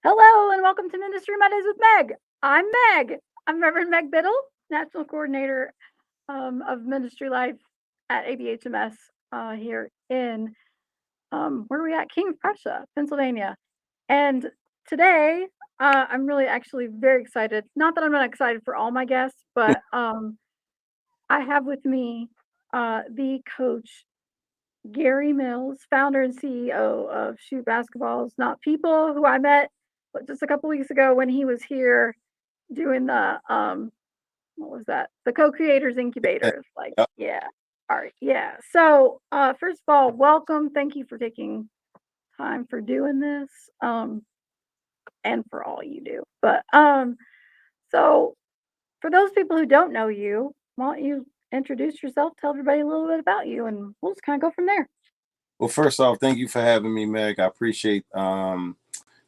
Hello and welcome to Ministry Mondays with Meg. I'm Meg. I'm Reverend Meg Biddle, National Coordinator of Ministry Life at ABHMS here in, where are we at? King Prussia, Pennsylvania. And today, I'm really actually very excited. Not that I'm not excited for all my guests, but I have with me the coach Garry Mills, founder and CEO of Shoot Basketballs Not People, who I met just a couple weeks ago when he was here doing the what was that? The co-creators incubators. Like, Yep. yeah. All right, yeah. So first of all, welcome. Thank you for taking time for doing this. And for all you do. But so for those people who don't know you, why don't you introduce yourself, tell everybody a little bit about you, and we'll just kind of go from there. Well, first off, thank you for having me, Meg. I appreciate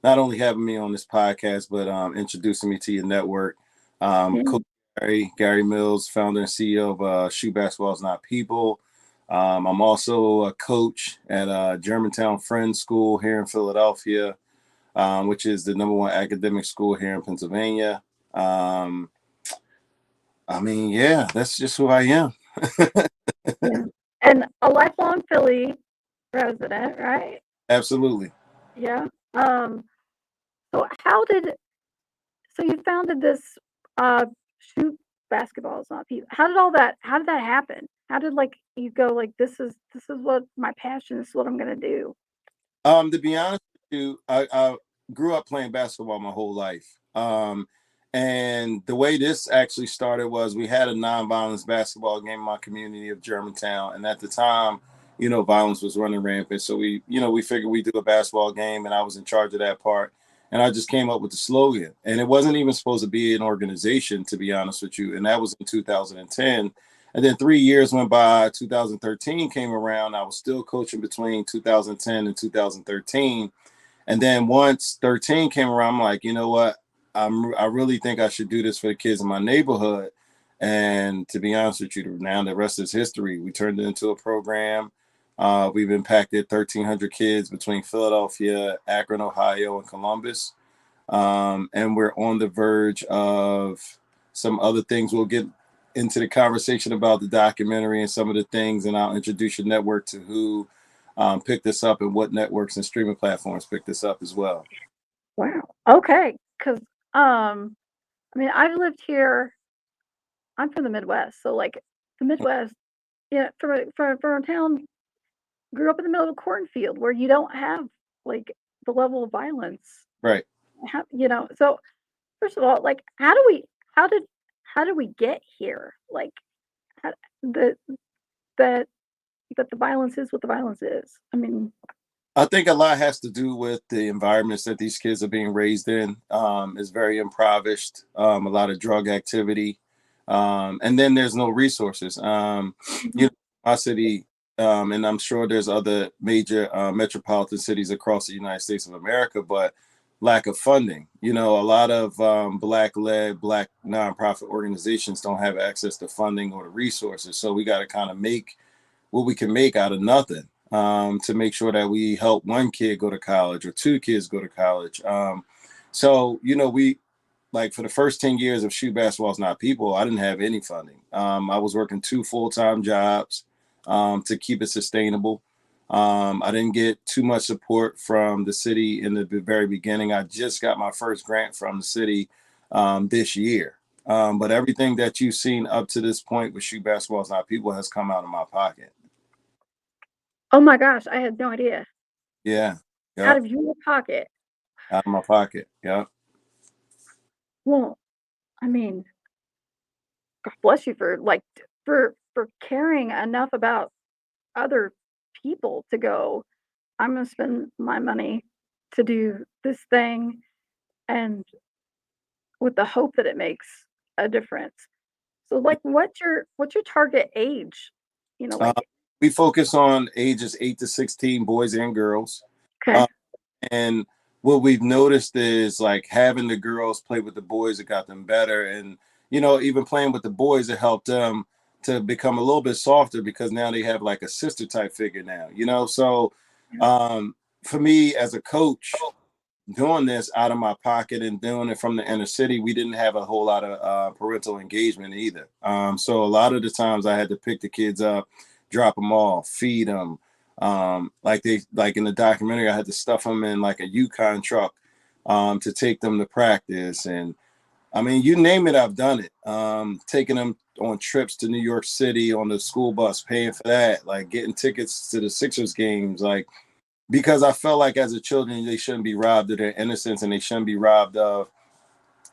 not only having me on this podcast, but introducing me to your network. Yeah. Coach Garry Mills, founder and CEO of Shoe Basketballs Not People. I'm also a coach at Germantown Friends School here in Philadelphia, which is the number one academic school here in Pennsylvania. Um, yeah, that's just who I am. Yeah. And a lifelong Philly resident, right? Absolutely. Yeah. Um, so so you founded this uh shoot basketballs, not people. How did that happen? How did like you go like this is what my passion, this is what I'm gonna do? To be honest with you, I grew up playing basketball my whole life. And the way this actually started was we had a nonviolence basketball game in my community of Germantown. And at the time, violence was running rampant. So we figured we'd do a basketball game, and I was in charge of that part. And I just came up with the slogan. And it wasn't even supposed to be an organization, to be honest with you. And that was in 2010. And then 3 years went by. 2013 came around. I was still coaching between 2010 and 2013. And then once 13 came around, I'm like, you know what? I really think I should do this for the kids in my neighborhood. And to be honest with you, now the rest is history. We turned it into a program. We've impacted 1,300 kids between Philadelphia, Akron, Ohio, and Columbus. And we're on the verge of some other things. We'll get into the conversation about the documentary and some of the things, and I'll introduce your network to who picked this up and what networks and streaming platforms picked this up as well. Wow. Okay. Because I mean I've lived here, I'm from the Midwest, so like the Midwest, yeah, from a town, grew up in the middle of a cornfield where you don't have like the level of violence. Right. So first of all, like, how did how did we get here? Like, how, the that that the violence is what the violence is. I mean, I think a lot has to do with the environments that these kids are being raised in. It's very impoverished, a lot of drug activity, and then there's no resources. mhm, Our city, and I'm sure there's other major metropolitan cities across the United States of America, but lack of funding. A lot of Black-led, Black nonprofit organizations don't have access to funding or the resources. So we got to kind of make what we can make out of nothing, to make sure that we help one kid go to college or two kids go to college. We like for the first 10 years of Shoot Basketballs Not People, I didn't have any funding. I was working two full-time jobs to keep it sustainable. I didn't get too much support from the city in the very beginning. I just got my first grant from the city this year. But everything that you've seen up to this point with Shoot Basketballs Not People has come out of my pocket. oh my gosh, I had no idea. Yeah. Out Yep. of your pocket. Out of my pocket. Yep. Well, I mean, God bless you for like for caring enough about other people to go, I'm gonna spend my money to do this thing, and with the hope that it makes a difference. So, like, what's your target age? Uh, Like, we focus on ages 8 to 16, boys and girls. okay, Uh, and what we've noticed is like having the girls play with the boys, it got them better. And, even playing with the boys, it helped them to become a little bit softer because now they have like a sister type figure now. So yeah, um, for me as a coach, doing this out of my pocket and doing it from the inner city, we didn't have a whole lot of parental engagement either. So a lot of the times I had to pick the kids up, drop them off, feed them. Like in the documentary, I had to stuff them in like a Yukon truck to take them to practice. And I mean, you name it, I've done it. Taking them on trips to New York City on the school bus, paying for that, like getting tickets to the Sixers games, like because I felt like as a children they shouldn't be robbed of their innocence and they shouldn't be robbed of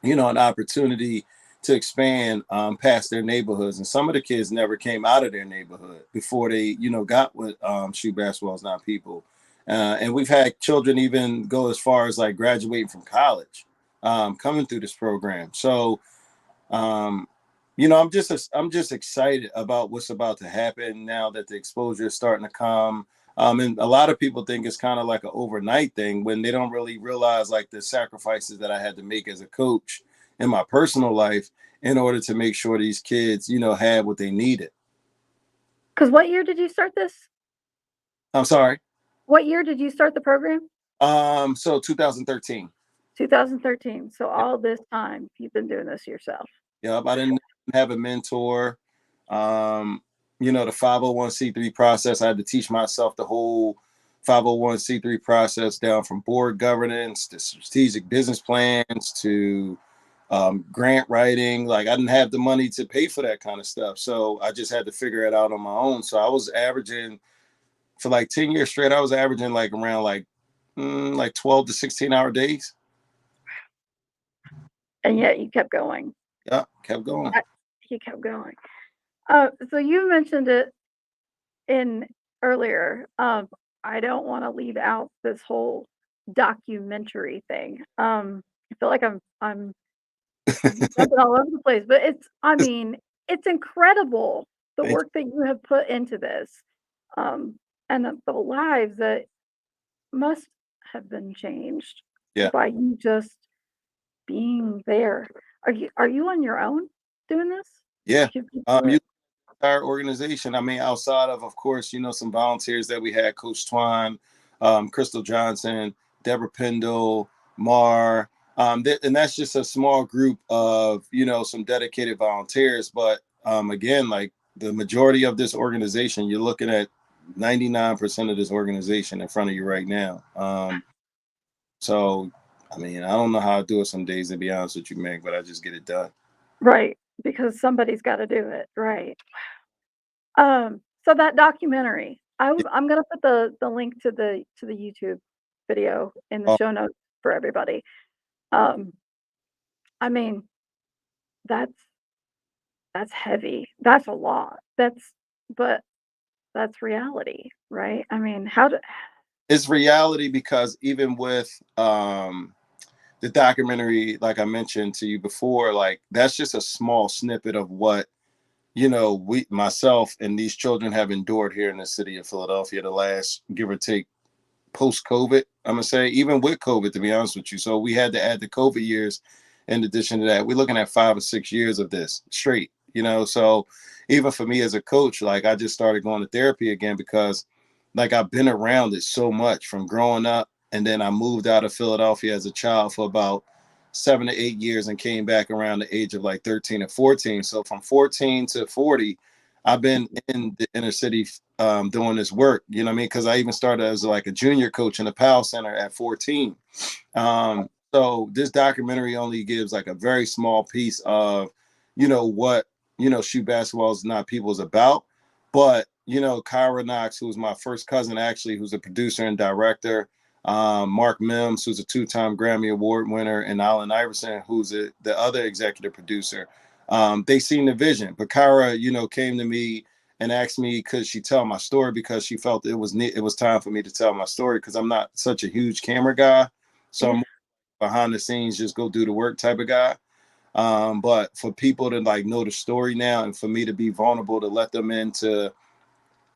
an opportunity to expand past their neighborhoods. And some of the kids never came out of their neighborhood before they got with shoot basketball is not people. And we've had children even go as far as like graduating from college coming through this program. So um, I'm just excited about what's about to happen now that the exposure is starting to come. And a lot of people think it's kind of like an overnight thing when they don't really realize like the sacrifices that I had to make as a coach in my personal life in order to make sure these kids, had what they needed. Because what year did you start this? I'm sorry. What year did you start the program? So 2013. 2013. So all this time you've been doing this yourself. Yep, I didn't have a mentor. The 501c3 process, I had to teach myself the whole 501c3 process down from board governance to strategic business plans to grant writing. Like I didn't have the money to pay for that kind of stuff. So I just had to figure it out on my own. So I was averaging for like 10 years straight, I was averaging like around like 12 to 16-hour days. And yet you kept going. Yeah, kept going. He kept going. So you mentioned it in earlier. I don't want to leave out this whole documentary thing. I feel like I'm jumping all over the place, but it's incredible the Thank work that you have put into this, and the lives that must have been changed you. Yeah. by you just being there. Are you on your own doing this? Yeah. Do people You Our organization. I mean, outside of course, some volunteers that we had, Coach Twan, Crystal Johnson, Deborah Pendle, Mar, and that's just a small group of, some dedicated volunteers. But again, like the majority of this organization, you're looking at 99% of this organization in front of you right now. So, I mean, I don't know how I do it some days, to be honest with you, Meg, but I just get it done. right, because somebody's gotta do it, right. So that documentary, I'm gonna put the link to the YouTube video in the Oh, show notes for everybody. Um, I mean, that's that's heavy. That's a lot. But that's reality, right? I mean, how do it's reality because even with the documentary, like I mentioned to you before, like that's just a small snippet of what we, myself, and these children have endured here in the city of Philadelphia the last, give or take, post COVID. I'm gonna say even with COVID, to be honest with you. So we had to add the COVID years. In addition to that, we're looking at 5 or 6 years of this straight. So even for me as a coach, like I just started going to therapy again because like I've been around it so much from growing up, and then I moved out of Philadelphia as a child for about 7 to 8 years and came back around the age of like 13 or 14. So from 14 to 40, I've been in the inner city doing this work, you know what I mean? Because I even started as like a junior coach in the PAL Center at 14. So this documentary only gives like a very small piece of, what, shoot basketball is not people is about. But, Kyra Knox, who's my first cousin, actually, who's a producer and director, Mark Mims, who's a two-time Grammy Award winner, and Allen Iverson, who's the other executive producer. They seen the vision. But Kyra, came to me and asked me could she tell my story because she felt it was time for me to tell my story because I'm not such a huge camera guy. So yeah, I'm behind the scenes, just go do the work type of guy. But for people to like know the story now and for me to be vulnerable to let them into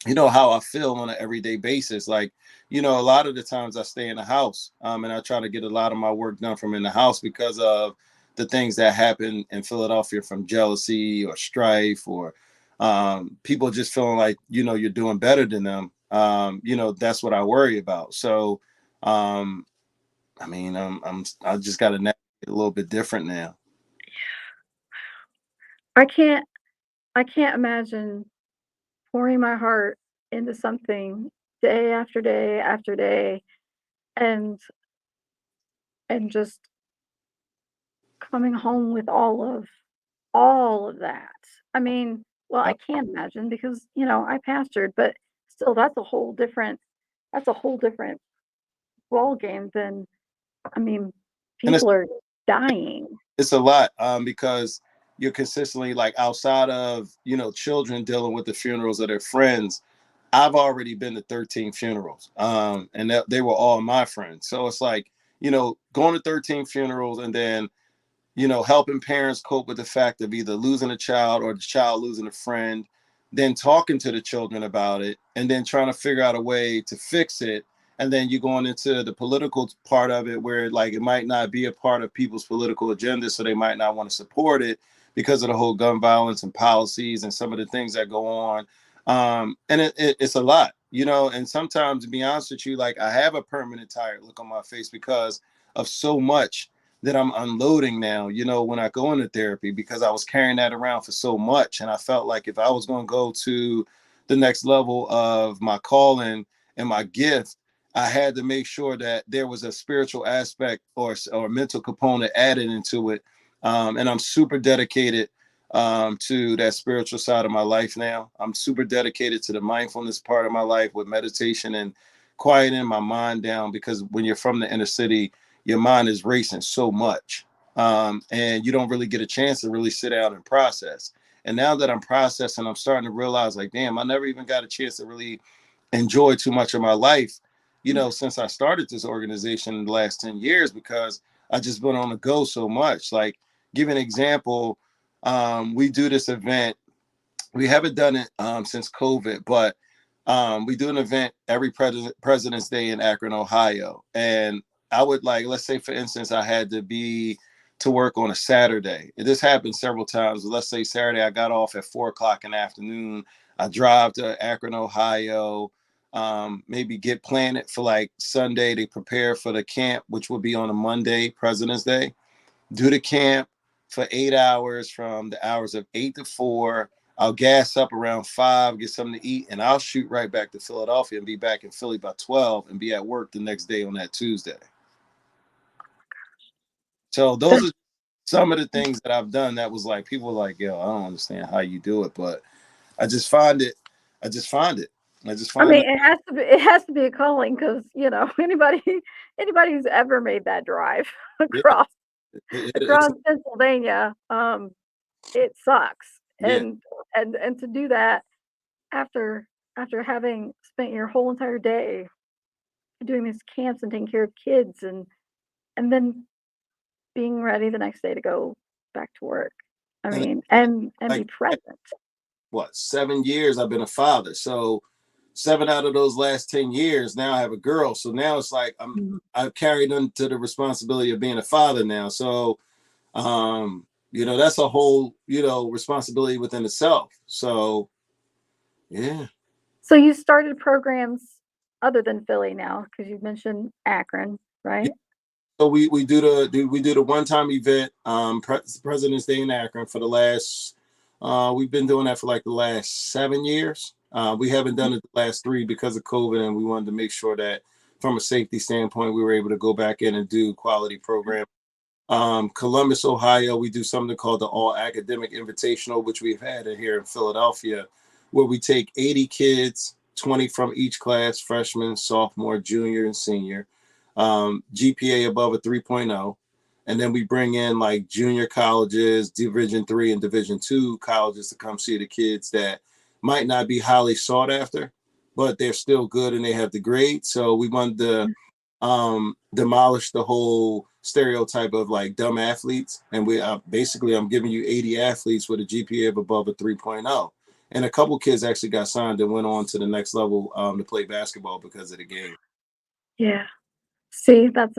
how I feel on an everyday basis. Like, a lot of the times I stay in the house and I try to get a lot of my work done from in the house because of the things that happen in Philadelphia from jealousy or strife or people just feeling like, you're doing better than them. That's what I worry about. So, I mean, I just got to navigate a little bit different now. I can't I can't imagine pouring my heart into something day after day after day and just coming home with all of that. I mean, well, I Yep. can't imagine because, I pastored, but still that's a whole different ball game than I mean, And people are dying. it's a lot because you're consistently like outside of children dealing with the funerals of their friends. I've already been to 13 funerals, and they were all my friends. So it's like going to 13 funerals and then helping parents cope with the fact of either losing a child or the child losing a friend, then talking to the children about it, and then trying to figure out a way to fix it. And then you're going into the political part of it where like it might not be a part of people's political agenda, so they might not want to support it because of the whole gun violence and policies and some of the things that go on. And it's a lot, and sometimes, to be honest with you, like I have a permanent tired look on my face because of so much that I'm unloading now, when I go into therapy, because I was carrying that around for so much. And I felt like if I was going to go to the next level of my calling and my gift, I had to make sure that there was a spiritual aspect or mental component added into it. And I'm super dedicated to that spiritual side of my life now. I'm super dedicated to the mindfulness part of my life with meditation and quieting my mind down, because when you're from the inner city, your mind is racing so much, and you don't really get a chance to really sit down and process. And now that I'm processing, I'm starting to realize like, damn, I never even got a chance to really enjoy too much of my life, since I started this organization in the last 10 years, because I just been on the go so much. Like, give an example. We do this event. We haven't done it since COVID, but we do an event every President's Day in Akron, Ohio. And I would, like, let's say, for instance, I had to be to work on a Saturday. This happened several times. Let's say Saturday, I got off at 4 o'clock in the afternoon. I drive to Akron, Ohio, maybe get planted for like Sunday. They prepare for the camp, which will be on a Monday, President's Day. Do the camp for 8 hours from the hours of 8 to 4. I'll gas up around 5, get something to eat, and I'll shoot right back to Philadelphia and be back in Philly by 12 and be at work the next day on that Tuesday. So those are some of the things that I've done that was like, people were like, yo, I don't understand how you do it, but I just find it. I just find it. I just I find mean, it. it has to be a calling because anybody who's ever made that drive Yeah, across it's Pennsylvania, it sucks. yeah. And to do that after having spent your whole entire day doing these camps and taking care of kids and then being ready the next day to go back to work. I And mean, and like be present. what, 7 years I've been a father. So 7 out of those last 10 years, now I have a girl. So now it's like Mhm. I've carried into the responsibility of being a father now. So that's a whole, responsibility within itself. So yeah. So you started programs other than Philly now because you mentioned Akron, Yeah. right? So we do the one time event, President's Day in Akron for the last. We've been doing that for like the last 7 years. We haven't done it the last 3 because of COVID, and we wanted to make sure that from a safety standpoint, we were able to go back in and do quality program. Columbus, Ohio, we do something called the All Academic Invitational, which we've had it here in Philadelphia, where we take 80 kids, 20 from each class, freshman, sophomore, junior, and senior, GPA above a 3.0. And then we bring in like junior colleges, Division 3 and Division 2 colleges to come see the kids that might not be highly sought after, but they're still good and they have the grade. So we wanted to demolish the whole stereotype of like dumb athletes. And we basically, I'm giving you 80 athletes with a GPA of above a 3.0. And a couple kids actually got signed and went on to the next level to play basketball because of the game. Yeah. See, that's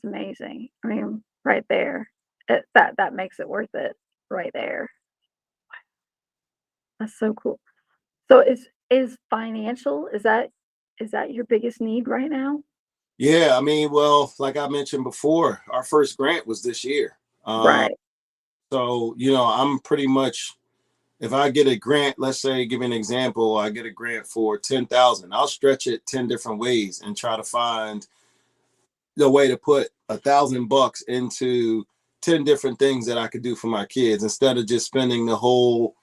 amazing. I mean, right there. That makes it worth it right there. That's so cool. So is financial, is that your biggest need right now? Yeah, I mean, well, like I mentioned before, our first grant was this year. Right. So, I'm pretty much, if I get a grant, let's say, give you an example, I get a grant for 10,000. I'll stretch it 10 different ways and try to find the way to put $1,000 into 10 different things that I could do for my kids instead of just spending the whole,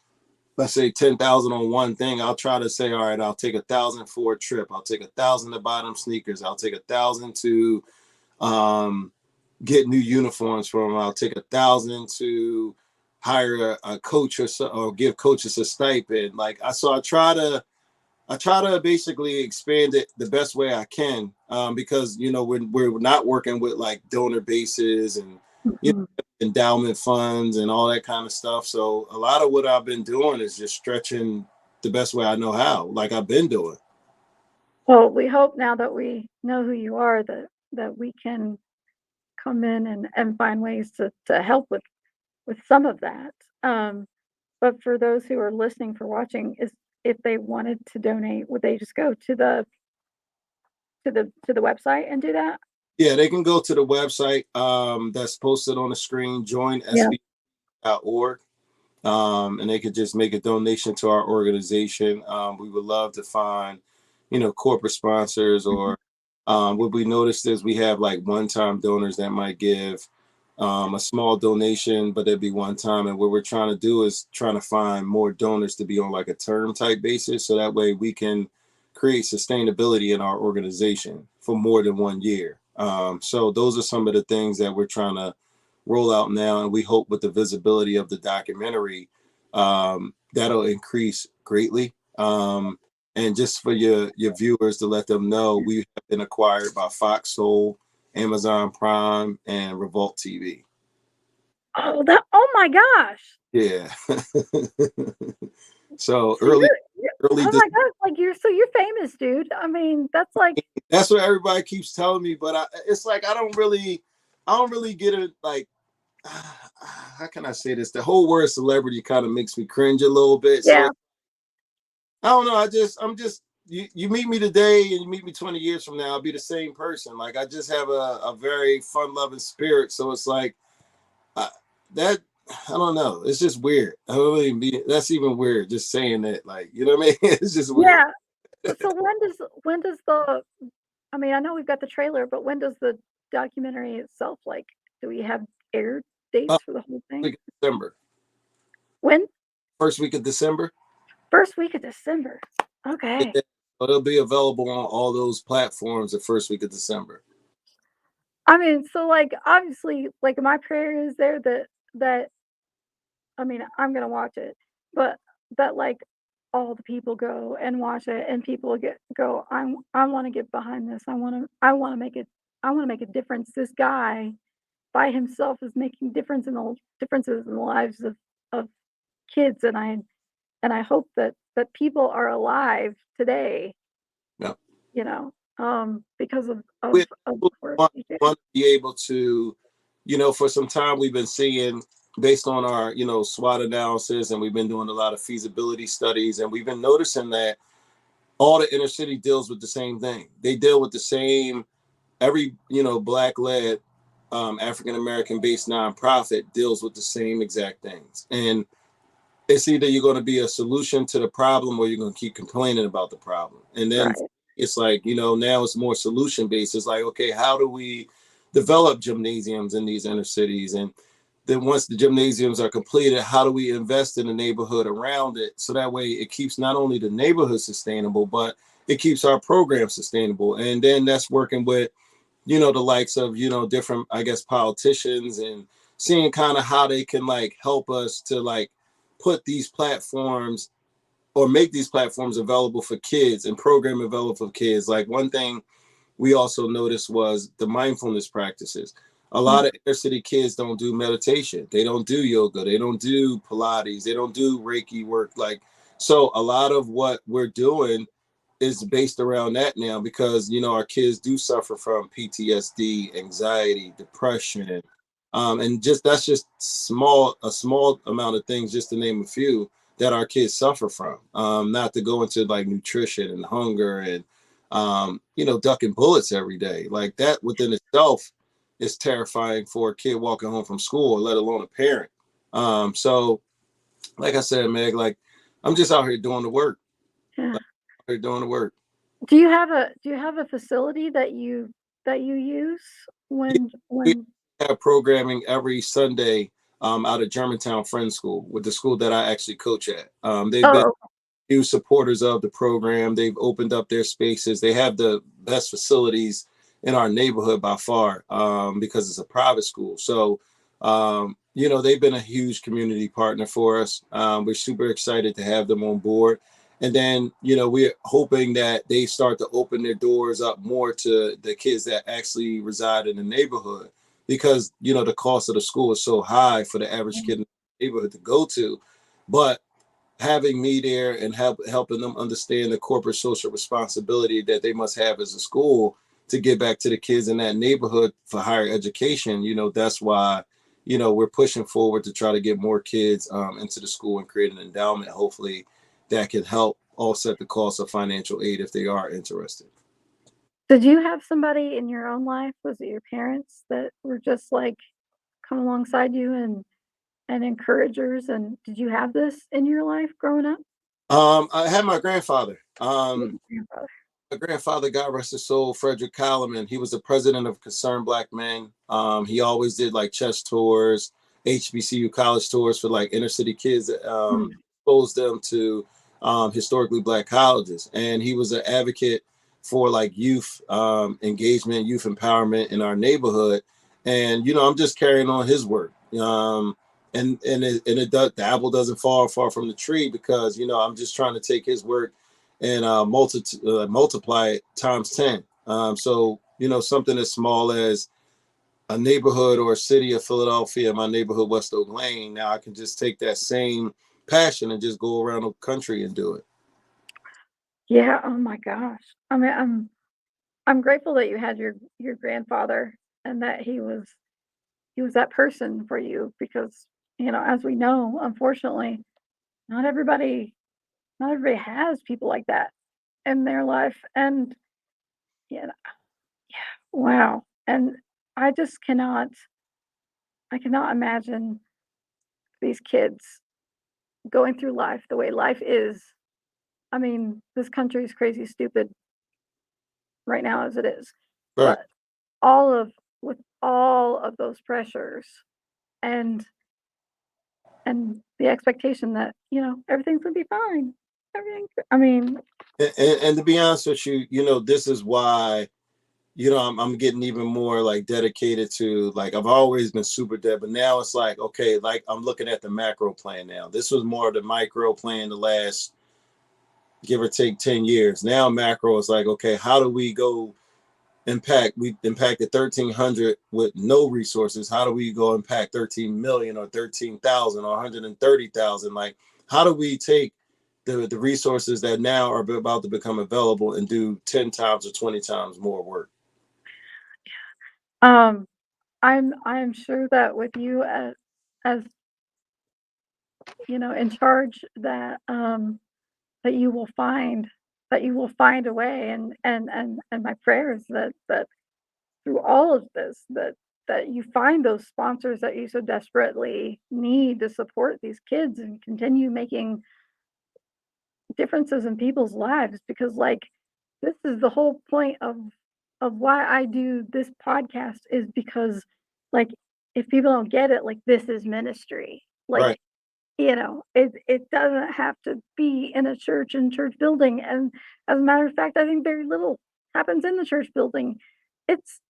let's say, 10,000 on one thing. I'll try to say, all right, I'll take 1,000 for a trip. I'll take 1,000 to buy them sneakers. I'll take 1,000 to um, get new uniforms for them. I'll take 1,000 to hire a coach or give coaches a stipend. So I try to basically expand it the best way I can, because we're not working with like donor bases and Mhm. endowment funds and all that kind of stuff. So a lot of what I've been doing is just stretching the best way I know how, like I've been doing. Well, we hope now that we know who you are that we can come in and find ways to help with some of that. But for those who are listening for watching, is if they wanted to donate, would they just go to the website and do that? Yeah, they can go to the website that's posted on the screen, Yeah. joinsb.org. And they could just make a donation to our organization. We would love to find, corporate sponsors, Mhm. or what we noticed is we have like one-time donors that might give a small donation, but it'd be one time. And what we're trying to do is trying to find more donors to be on like a term type basis, so that way we can create sustainability in our organization for more than 1 year. So those are some of the things that we're trying to roll out now, and we hope with the visibility of the documentary, that'll increase greatly. And just for your viewers, to let them know, we have been acquired by Fox Soul, Amazon Prime, and Revolt TV. Oh my gosh. Yeah. So So early, you're early. oh my gosh, like, you're famous, dude. I mean, that's like That's what everybody keeps telling me, but it's like I don't really get it. Like, how can I say this? The whole word celebrity kind of makes me cringe a little bit. So yeah, I don't know. I'm just, you meet me today and you meet me 20 years from now, I'll be the same person. Like, I just have a very fun loving spirit. So it's like, uh, that, I don't know. It's just weird. That's even weird. Just saying that, like, you know what I mean? It's just weird. yeah. So when does the I mean, I know we've got the trailer, but when does the documentary itself, like, do we have air Uh, dates for the whole thing? week of December, When? first week of December. First week of December. Okay. Yeah. But it'll be available on all those platforms the first week of December. I mean, so, like, obviously, like, my prayer is there that I mean, I'm gonna watch it, but that, like, all the people go and watch it and people I wanna get behind this. I wanna make a difference. This guy by himself is making differences in the lives of kids, and I hope that people are alive today, Yeah. because We of the work want, we do. want to be able to, for some time we've been seeing, based on our, SWOT analysis, and we've been doing a lot of feasibility studies, and we've been noticing that all the inner city deals with the same thing. They deal with the same, every, black led, African American based nonprofit deals with the same exact things. And it's either you're going to be a solution to the problem, or you're going to keep complaining about the problem. And then Right, it's like, now it's more solution based. It's like, okay, how do we develop gymnasiums in these inner cities? And then once the gymnasiums are completed, how do we invest in the neighborhood around it? So that way it keeps not only the neighborhood sustainable, but it keeps our program sustainable. And then that's working with, the likes of, different, I guess, politicians, and seeing kind of how they can like help us to like put these platforms, or make these platforms available for kids and program available for kids. Like, one thing we also noticed was the mindfulness practices. A mm, lot of inner city kids don't do meditation. They don't do yoga. They don't do Pilates. They don't do Reiki work. Like, so a lot of what we're doing is based around that now, because our kids do suffer from PTSD, anxiety, depression, and just that's just a small amount of things, just to name a few, that our kids suffer from. Not to go into like nutrition and hunger and ducking bullets every day. Like that within itself is terrifying for a kid walking home from school, let alone a parent. So like I said, Meg, like I'm just out here doing the work. Yeah. Like, out here doing the work. Do you have a facility that you use Yeah, when we when have programming every Sunday out of Germantown Friends School, with the school that I actually coach at. They've been oh huge supporters of the program. They've opened up their spaces. They have the best facilities in our neighborhood by far, because it's a private school. So, they've been a huge community partner for us. We're super excited to have them on board. And then, we're hoping that they start to open their doors up more to the kids that actually reside in the neighborhood, because, the cost of the school is so high for the average kid in the neighborhood to go to. But having me there and helping them understand the corporate social responsibility that they must have as a school to get back to the kids in that neighborhood for higher education, that's why, we're pushing forward to try to get more kids into the school and create an endowment, hopefully, that can help offset the cost of financial aid if they are interested. did you have somebody in your own life? Was it your parents that were just like come alongside you and encouragers? And did you have this in your life growing up? I had my grandfather. With your grandfather? My grandfather, God rest his soul, Frederick Kalaman, he was the president of Concerned Black Men. He always did like chess tours, HBCU college tours for like inner city kids, Mm. exposed them to historically Black colleges. And he was an advocate for like youth engagement, youth empowerment in our neighborhood. And, I'm just carrying on his work. And it does, the apple doesn't fall far from the tree, because, I'm just trying to take his work and multiply it times 10. So, something as small as a neighborhood or a city of Philadelphia, my neighborhood, West Oak Lane, now I can just take that same passion and just go around the country and do it. Yeah, oh my gosh. I mean, I'm grateful that you had your grandfather and that he was that person for you because, as we know, unfortunately, not everybody not everybody has people like that in their life. And yeah, wow. And I just I cannot imagine these kids going through life the way life is. I mean, this country is crazy stupid right now as it is. Right. But all of with all of those pressures and the expectation that, everything's gonna be fine. I mean, And to be honest with you, this is why, I'm getting even more like dedicated to, like, I've always been super dead, but now it's like, okay, like I'm looking at the macro plan now. This was more of the micro plan the last give or take 10 years. Now macro is like, okay, how do we go we impacted 1,300 with no resources. How do we go impact 13 million or 13,000 or 130,000? Like, how do we take the resources that now are about to become available and do 10 times or 20 times more work? um, I'm sure that with you as in charge that you will find a way and my prayers that through all of this that you find those sponsors that you so desperately need to support these kids and continue making differences in people's lives because like this is the whole point of why I do this podcast is because like if people don't get it like this is ministry like Right. it doesn't have to be in a church and church building, and as a matter of fact, I think very little happens in the church building. It's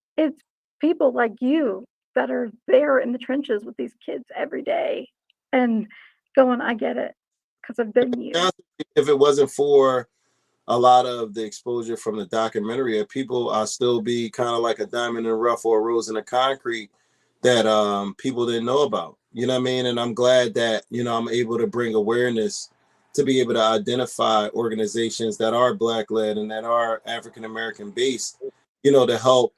people like you that are there in the trenches with these kids every day and going, "I get it, because 'cause I've been you." If it wasn't for a lot of the exposure from the documentary, people, I still be kind of like a diamond in the rough or a rose in the concrete that people didn't know about. You know what I mean? And I'm glad that, I'm able to bring awareness to be able to identify organizations that are Black led and that are African American based, to help,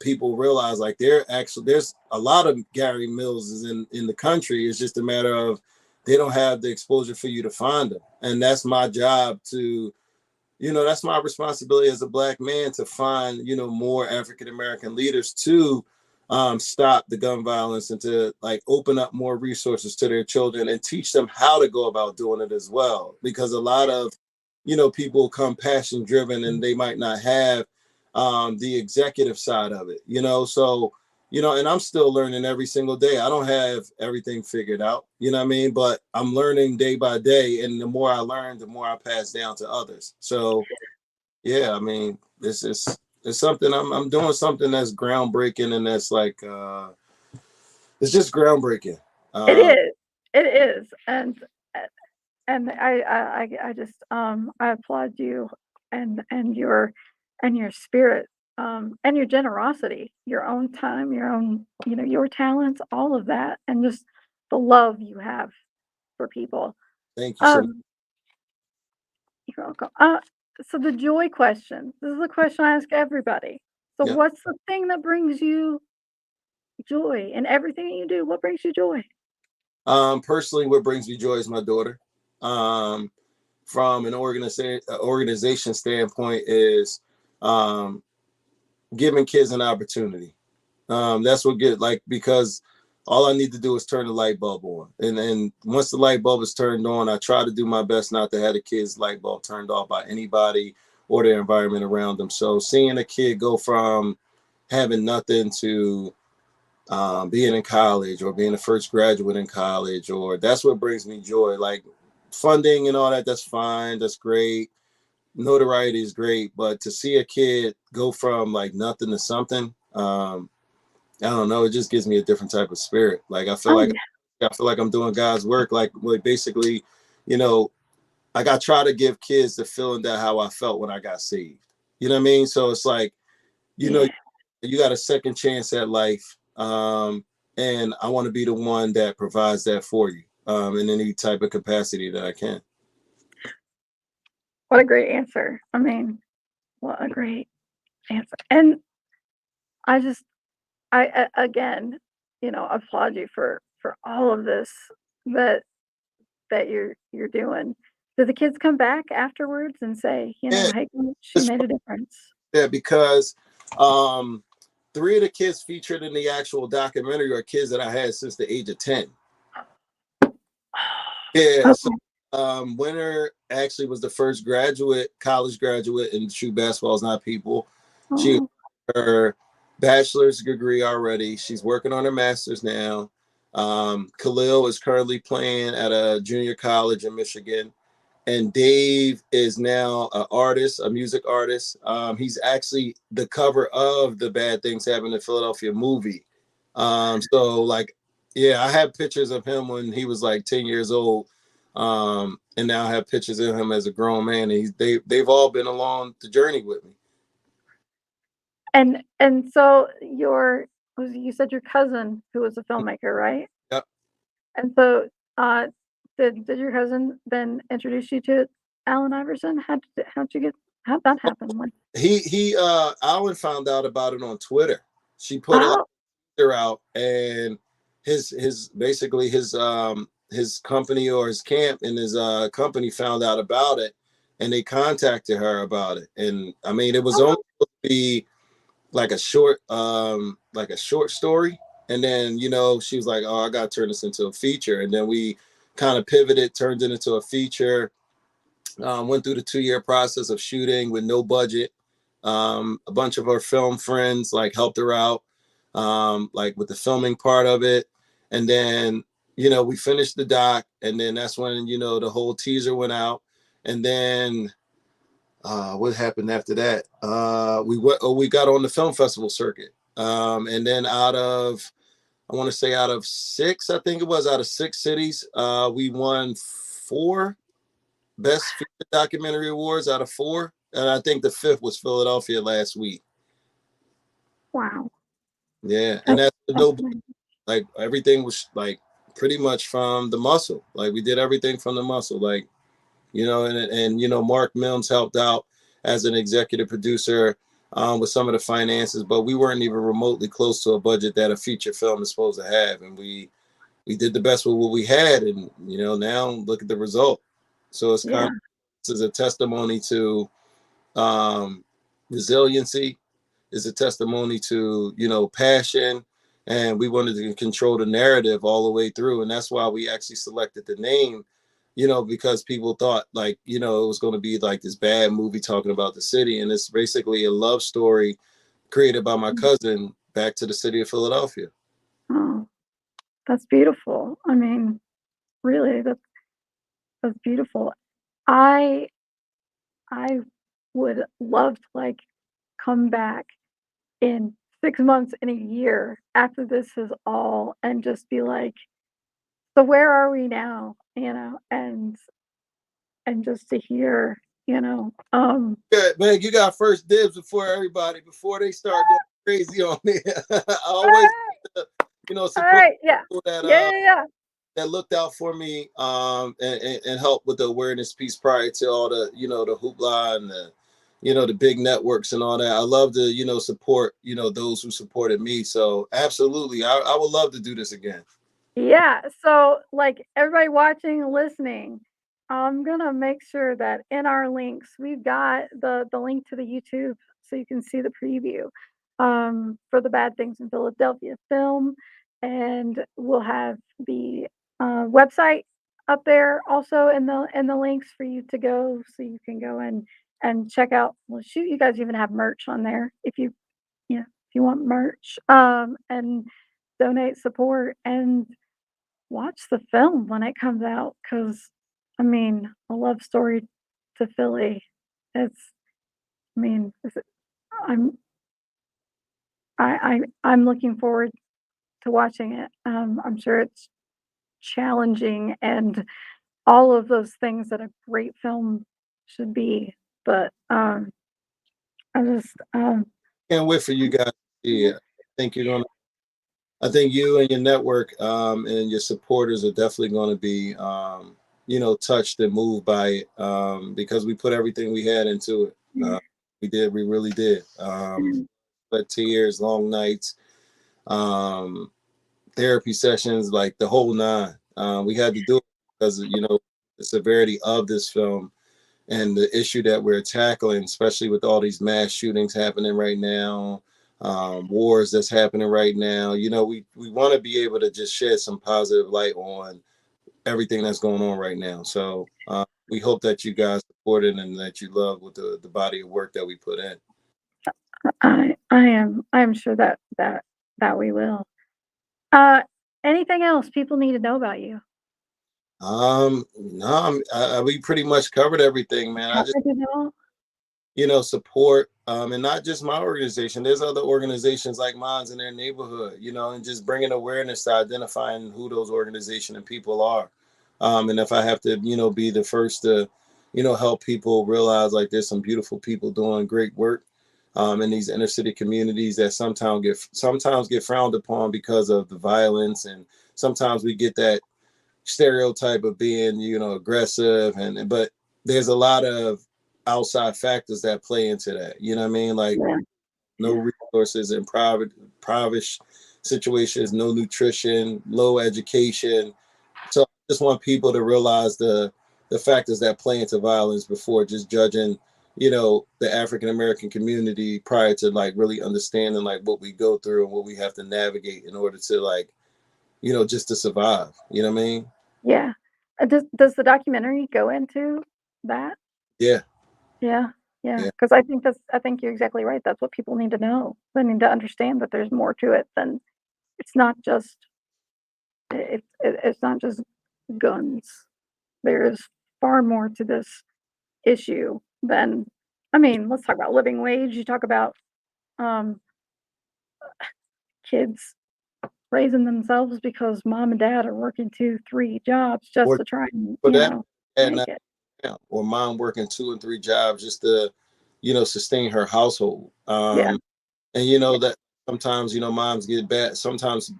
people realize like there's a lot of Gary Mills in the country. It's just a matter of they don't have the exposure for you to find them. And that's my job to that's my responsibility as a Black man to find, more African American leaders to stop the gun violence and to like open up more resources to their children and teach them how to go about doing it as well. Because a lot of, people come passion driven and they might not have the executive side of it, so and I'm still learning every single day. I don't have everything figured out, you know what I mean? But I'm learning day by day. And the more I learn, the more I pass down to others. So, yeah, I mean, this is it's something I'm doing something that's groundbreaking and that's like, it's just groundbreaking. It Um, is. It is. And I just I applaud you and your spirit and your generosity, your own time, your own, your talents, all of that, and just the love you have for people. Thank you so much. Um, you're welcome. So the joy question. This is a question I ask everybody. So Yeah. what's the thing that brings you joy in everything you do? What brings you joy? Personally, what brings me joy is my daughter. Um, from an organization standpoint is um, giving kids an opportunity. That's what get like because all I need to do is turn the light bulb on, and once the light bulb is turned on, I try to do my best not to have the kid's light bulb turned off by anybody or their environment around them. So seeing a kid go from having nothing to being in college or being the first graduate in college, or that's what brings me joy. Like funding and all that, that's fine, that's great. Notoriety is great, but to see a kid go from like nothing to something, I don't know. It just gives me a different type of spirit. Like Oh yeah. I feel like I'm doing God's work. Like basically, you know, like I try to give kids the feeling that how I felt when I got saved. You know what I mean? So it's like, you know, Yeah. you got a second chance at life, and I want to be the one that provides that for you, in any type of capacity that I can. What a great answer. I mean, what a great answer. And I just again, applaud you for all of this that you're doing. Do the kids come back afterwards and say, Yeah, "Hey, coach, she it's made a difference?" yeah, because um, three of the kids featured in the actual documentary are kids that I had since the age of 10. Yeah, so Okay. Winter actually was the first college graduate in True Basketball is Not People. She Oh, her bachelor's degree already. She's working on her master's now. Khalil is currently playing at a junior college in Michigan. And Dave is now an artist, a music artist. He's actually the cover of the Bad Things Happen in Philadelphia movie. So like, yeah, I have pictures of him when he was like 10 years old. And now I have pictures of him as a grown man. And they've all been along the journey with me. and so you said your cousin who was a filmmaker, right? Yep. And so, uh, did your cousin then introduce you to Allen Iverson? How'd that happen? When He Alan found out about it on Twitter. She put a Oh, her out, and his basically his company or his camp and his company found out about it, and they contacted her about it. And I mean, it was only oh, supposed to be like a short story, and then she was like, oh, I gotta turn this into a feature. And then we kind of pivoted, turned it into a feature. Went through the 2 year process of shooting with no budget. A bunch of our film friends like helped her out, like with the filming part of it. And then, we finished the doc, and then that's when, the whole teaser went out. And then what happened after that? We got on the film festival circuit. And then I want to say out of six, I think it was out of six cities, we won four Best Feature Documentary Awards out of four, and I think the fifth was Philadelphia last week. wow. Yeah, and That's that's the that's no, amazing. like everything was like pretty much from the muscle. Like we did everything from the muscle. Like and Mark Mims helped out as an executive producer with some of the finances, but we weren't even remotely close to a budget that a feature film is supposed to have, and we did the best with what we had, and now look at the result. So it's kind Yeah. of this is a testimony to um, resiliency. Is a testimony to, passion. And we wanted to control the narrative all the way through. And that's why we actually selected the name, because people thought like, it was going to be like this bad movie talking about the city. And it's basically a love story created by my cousin back to the city of Philadelphia. Oh, that's beautiful. I mean, really, that's beautiful. I I would love to like come back in 6 months, in a year after this is all and just be like, "So where are we now?" And just to hear, Yeah, man, you got first dibs before everybody, before they start going crazy on me. I always, "Alright, support alright, yeah. people that Yeah, yeah, yeah. that looked out for me and helped with the awareness piece prior to all the the hoopla and the the big networks and all that. I love to support those who supported me. So absolutely, I would love to do this again. Yeah, so, like, everybody watching and listening, I'm gonna make sure that in our links, we've got the link to the YouTube so you can see the preview, for the Bad Things in Philadelphia film, and we'll have the, website up there also in the links for you to go so you can go and check out, well, shoot, you guys even have merch on there if you yeah, if you want merch, and donate, support, and watch the film when it comes out, cause I mean, a love story to Philly. It's I mean, is it I'm I'm looking forward to watching it. I'm sure it's challenging and all of those things that a great film should be, but, I just, Can't wait for you guys to see it. Think you're gonna. I think you and your network and your supporters are definitely going to be, touched and moved by it because we put everything we had into it. yeah, We did. We really did. yeah, But tears, long nights, um, therapy sessions, like the whole nine. We had to do it because the severity of this film and the issue that we're tackling, especially with all these mass shootings happening right now, wars that's happening right now. We want to be able to just shed some positive light on everything that's going on right now. So we hope that you guys support it and that you love with the body of work that we put in. I am sure that we will. Uh, anything else people need to know about you? No, we pretty much covered everything, man. I just Covered it all? support and not just my organization. There's other organizations like mine's in their neighborhood, and just bringing awareness to identifying who those organizations and people are. And if I have to be the first to help people realize like there's some beautiful people doing great work in these inner city communities that sometimes get frowned upon because of the violence, and sometimes we get that stereotype of being aggressive, and but there's a lot of outside factors that play into that, what I mean, like Yeah, no yeah, resources in private situations, no nutrition, low education. So I just want people to realize the factors that play into violence before just judging the African American community prior to like really understanding like what we go through and what we have to navigate in order to like just to survive, what I mean. yeah. Does the documentary go into that? Yeah. Yeah, yeah. Yeah. Because I think you're exactly right, that's what people need to know. They need to understand that there's more to it than it's not just it's not just guns. There's far more to this issue than I mean, let's talk about living wage, you talk about, um, kids raising themselves because mom and dad are working 2, 3 jobs just Or to try and, for that, and make it. or mom working 2 and 3 jobs just to sustain her household. Yeah, And that sometimes moms get bad. Sometimes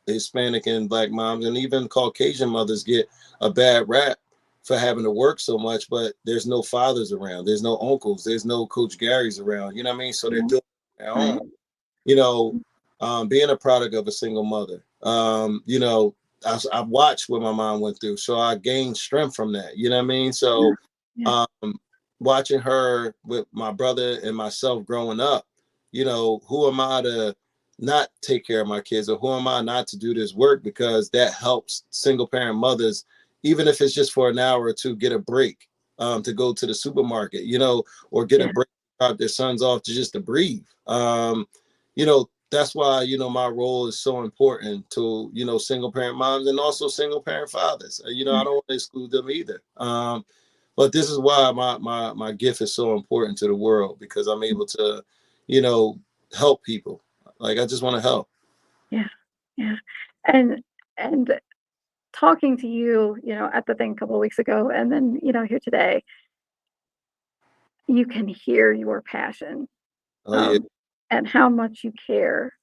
Hispanic and Black moms and even Caucasian mothers get a bad rap for having to work so much, but there's no fathers around, there's no uncles, there's no Coach Garys around, what I mean, so they're yeah, doing it at home. right. you know, being a product of a single mother. I've watched what my mom went through, so I gained strength from that. You know what I mean? Yeah, So, yeah, um, watching her with my brother and myself growing up, who am I to not take care of my kids, or who am I not to do this work, because that helps single parent mothers, even if it's just for an hour or two, get a break, to go to the supermarket, or get a Yeah. break, drop their sons off to breathe. That's why, my role is so important to, single parent moms and also single parent fathers. I don't want to exclude them either. But this is why my gift is so important to the world, because I'm able to, you know, help people. Like, I just want to help. Yeah. Yeah. And and talking to you, at the thing a couple of weeks ago and then, here today, you can hear your passion, Oh yeah. um, and how much you care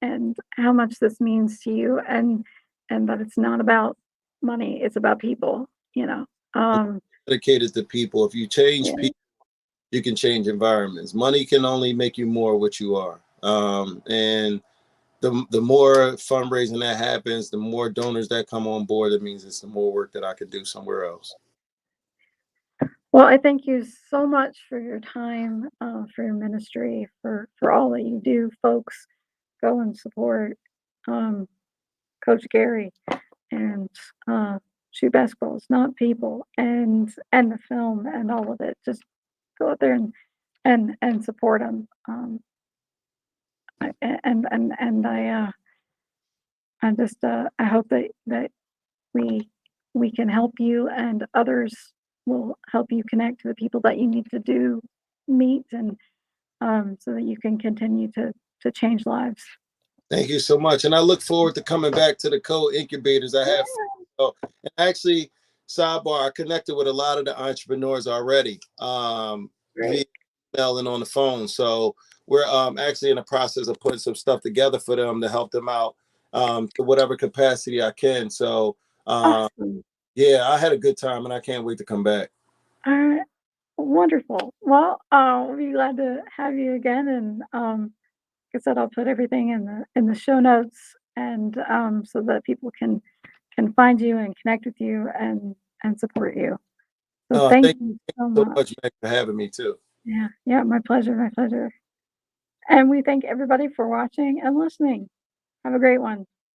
and how much this means to you and that it's not about money, it's about people, you know. Um, Dedicated to people. If you change yeah. people, you can change environments. Money can only make you more what you are. And the more fundraising that happens, the more donors that come on board, it means it's the more work that I could do somewhere else. Well, I thank you so much for your time, for your ministry, for all that you do, folks. Go and support um, Coach Garry and shoot basketballs, not people, and the film and all of it. Just go out there and support them. And I just I hope that we we can help you and others will help you connect to the people that you need to do meet and so that you can continue to change lives. Thank you so much. And I look forward to coming back to the co-incubators I have. Oh, and actually, sidebar, I connected with a lot of the entrepreneurs already, via Great. email and on the phone. So we're actually in the process of putting some stuff together for them to help them out, to whatever capacity I can. So Awesome. yeah, I had a good time and I can't wait to come back. All right. Wonderful. Well, we'll be glad to have you again. And like I said, I'll put everything in the show notes and so that people can find you and connect with you and support you. So thank Thank you you so so much. much, Meg, for having me too. Yeah, yeah, my pleasure, my pleasure. And we thank everybody for watching and listening. Have a great one.